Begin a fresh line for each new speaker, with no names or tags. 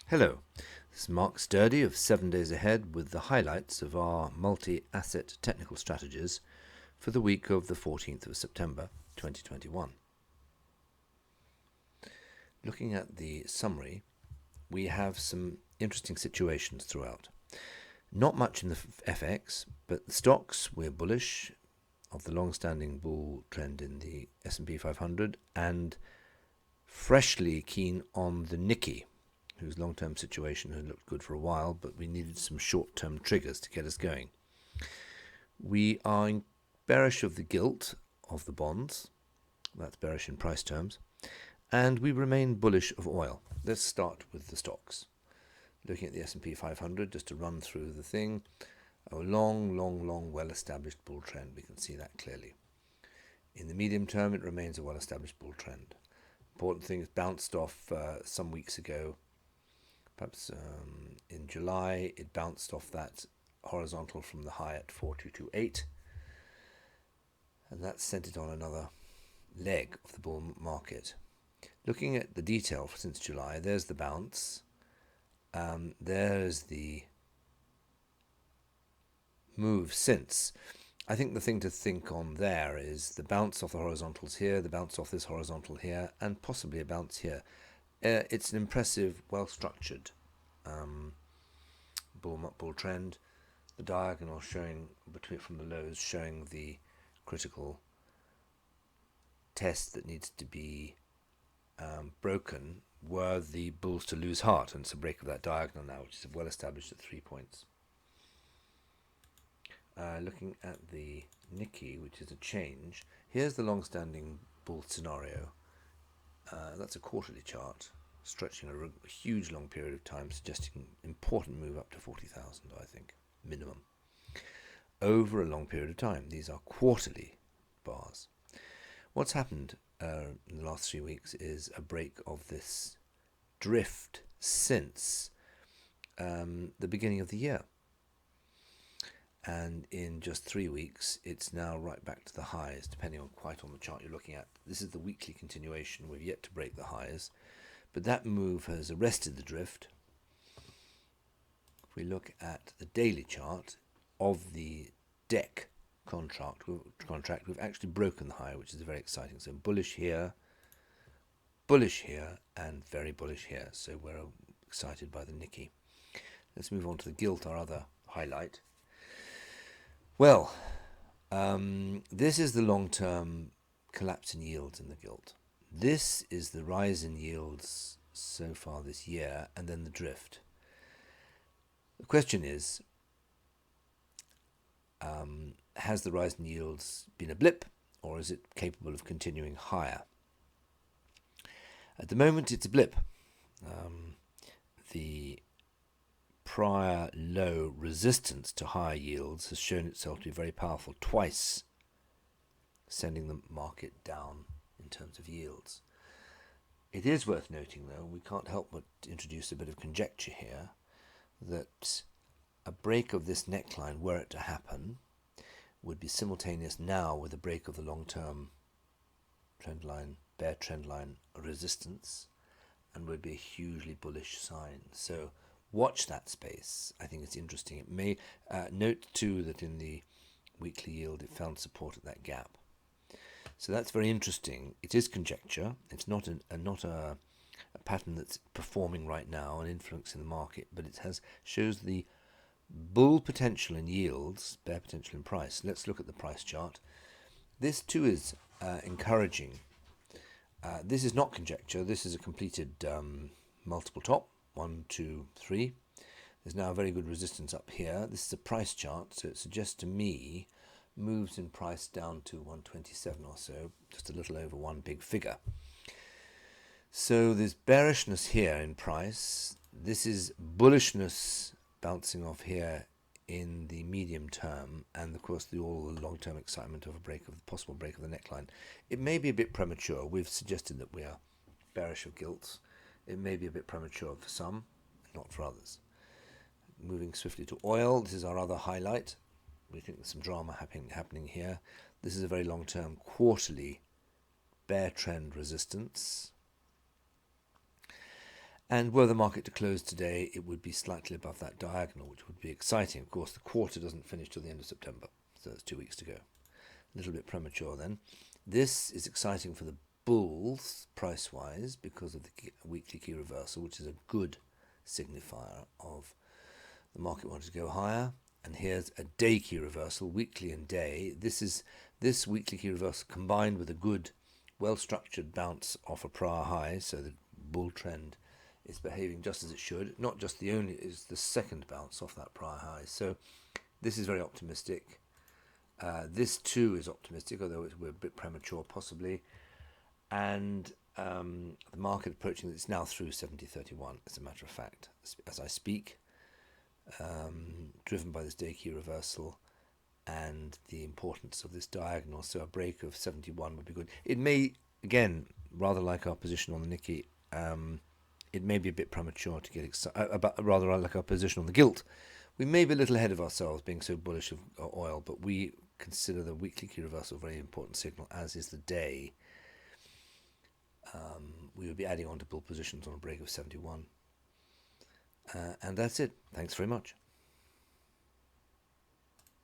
Hello, this is Mark Sturdy of 7 Days Ahead with the highlights of our multi-asset technical strategies for the week of the 14th of September 2021. Looking at the summary, we have some interesting situations throughout. Not much in the FX, but the stocks, we're bullish of the long-standing bull trend in the S&P 500 and freshly keen on the Nikkei, whose long-term situation had looked good for a while, but we needed some short-term triggers to get us going. We are bearish of the gilt of the bonds. That's bearish in price terms. And we remain bullish of oil. Let's start with the stocks. Looking at the S&P 500, just to run through the thing, a long, well-established bull trend. We can see that clearly. In the medium term, it remains a well-established bull trend. Important thing is bounced off some weeks ago. Perhaps in July, it bounced off that horizontal from the high at 4228, and that sent it on another leg of the bull market. Looking at the detail since July, there's the bounce, there's the move since. I think the thing to think on there is the bounce off the horizontals here, the bounce off this horizontal here, and possibly a bounce here. It's an impressive, well-structured bull trend. The diagonal showing from the lows showing the critical test that needs to be broken were the bulls to lose heart, and it's a break of that diagonal now, which is well established at 3 points. Looking at the Nikkei, which is a change, here's the long-standing bull scenario. That's a quarterly chart, stretching a huge long period of time, suggesting important move up to 40,000, I think, minimum. Over a long period of time. These are quarterly bars. What's happened in the last 3 weeks is a break of this drift since the beginning of the year. And in just 3 weeks, it's now right back to the highs, depending on the chart you're looking at. This is the weekly continuation. We've yet to break the highs, but that move has arrested the drift. If we look at the daily chart of the DEC contract, we've actually broken the high, which is very exciting. So bullish here, and very bullish here. So we're excited by the Nikkei. Let's move on to the gilt, our other highlight. Well, this is the long-term collapse in yields in the gilt. This is the rise in yields so far this year, and then the drift. The question is, has the rise in yields been a blip, or is it capable of continuing higher? At the moment, it's a blip. The prior low resistance to higher yields has shown itself to be very powerful twice, sending the market down in terms of yields. It is worth noting, though, we can't help but introduce a bit of conjecture here, that a break of this neckline, were it to happen, would be simultaneous now with a break of the long-term trendline, bear trendline resistance, and would be a hugely bullish sign. So watch that space. I think it's interesting. It may note too that in the weekly yield it found support at that gap. So that's very interesting. It is conjecture. It's not a pattern that's performing right now and influencing the market, but it shows the bull potential in yields, bear potential in price. Let's look at the price chart. This too is encouraging. This is not conjecture. This is a completed multiple top. 1, 2, 3. There's now a very good resistance up here. This is a price chart, so it suggests to me moves in price down to 127 or so, just a little over one big figure. So there's bearishness here in price. This is bullishness bouncing off here in the medium term, and of course all the long-term excitement of a possible break of the neckline. It may be a bit premature. We've suggested that we are bearish of gilts. It may be a bit premature for some, not for others. Moving swiftly to oil, this is our other highlight. We think there's some drama happening here. This is a very long-term quarterly bear trend resistance. And were the market to close today, it would be slightly above that diagonal, which would be exciting. Of course, the quarter doesn't finish till the end of September, so it's 2 weeks to go. A little bit premature then. This is exciting for the bulls price-wise because of the weekly key reversal, which is a good signifier of the market wanting to go higher. And here's a day key reversal, weekly and day. This weekly key reversal combined with a good, well-structured bounce off a prior high, so the bull trend is behaving just as it should. Not just the only, is the second bounce off that prior high. So this is very optimistic. This too is optimistic, although we're a bit premature possibly. And the market approaching, it's now through 70.31, as a matter of fact, as I speak, driven by this day key reversal and the importance of this diagonal. So a break of 71 would be good. It may, again, rather like our position on the Nikkei, it may be a bit premature to get excited, rather like our position on the gilt. We may be a little ahead of ourselves being so bullish of oil, but we consider the weekly key reversal a very important signal, as is the day. We will be adding on to bull positions on a break of 71. And that's it. Thanks very much.